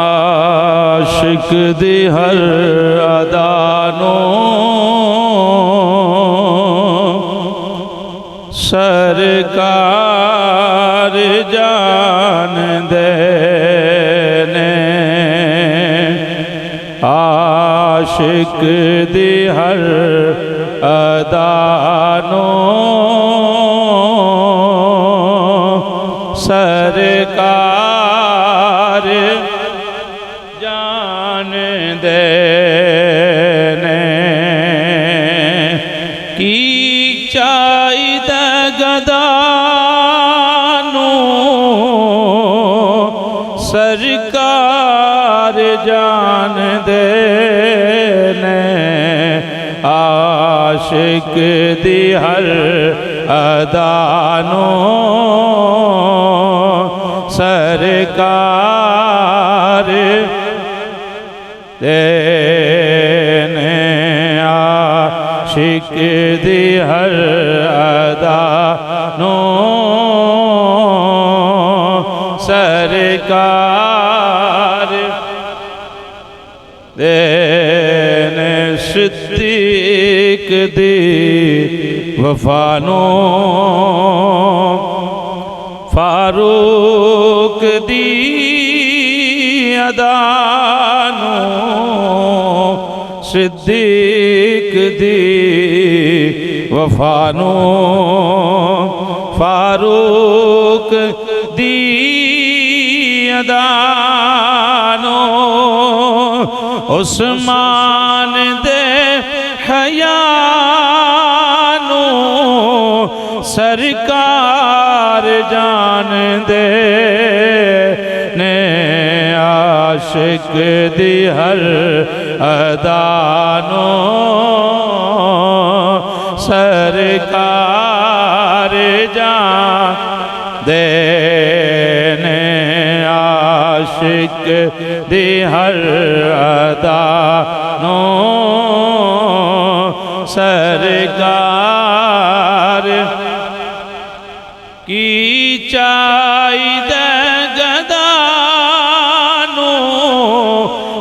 عاشق دی ہر ادانوں سرکار جان دے نے عاشق دی ہر ادانوں سرکار جان دے نے کی چاہیدہ گدانوں سرکار جان دے نے عاشق دی ہر ادانوں سرکار دینے عاشق دی ہر ادانوں سرکار دینے صدیق دی وفانوں فاروق دی ادانوں صدیق دی وفانوں فاروق دی ادانوں عثمان دے حیانوں سرکار جان دے نے عاشق دی ہر ادانوں سرکار جان دے نے عاشق دی ہر ادانوں سرکار کی چاہیدہ گدانوں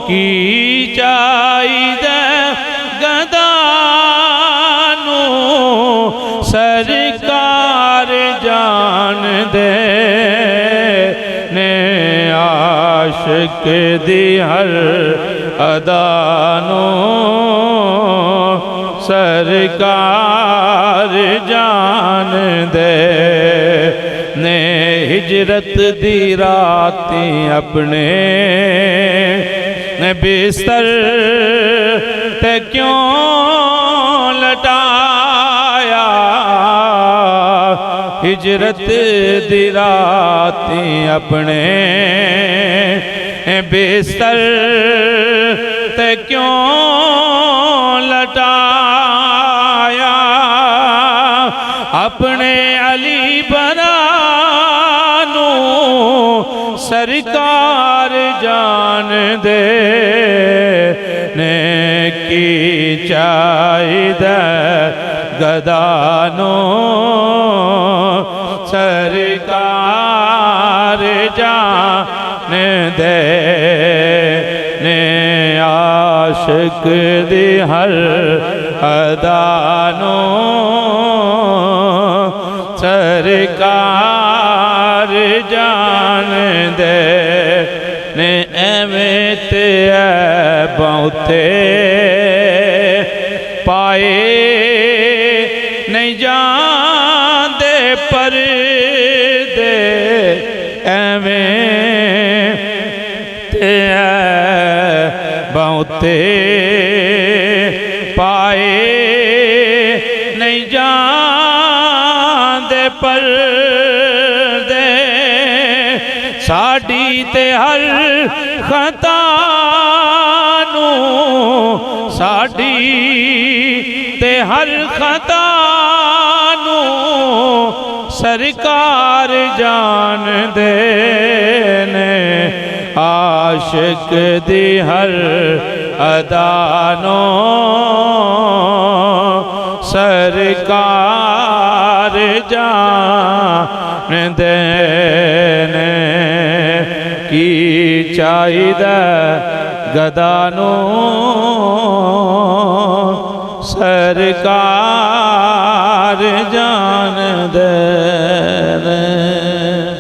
کی چاہیدہ گدانوں سرکار جان دے نے عاشق دی ہر ادانوں سرکار جان دے نے ہجرت دی راتیں اپنے نے بستر تے کیوں لٹایا ہجرت دی راتیں اپنے بستر تے کیوں لٹایا اپنے علی برانوں سرکار جان دے نے کی چاہیدہ گدانوں سرکار جان دے نے عاشق دی ہر ادانوں سرکار جان دے نے ایویں تے بہتے پائے نہیں جان دے پر دے ایویں تے بہتے پائے نہیں جان دے پر دے ساڑی تے ہر خطا نوں ساڑی تے ہر خطا نوں سرکار جان دے نے عاشق دی ہر ادانوں سرکار جان دینے کی ਚਾਹੀਦਾ ਗਦਾ ਨੂੰ ਸਰਕਾਰ ਜਾਣਦੇ ਨੇ।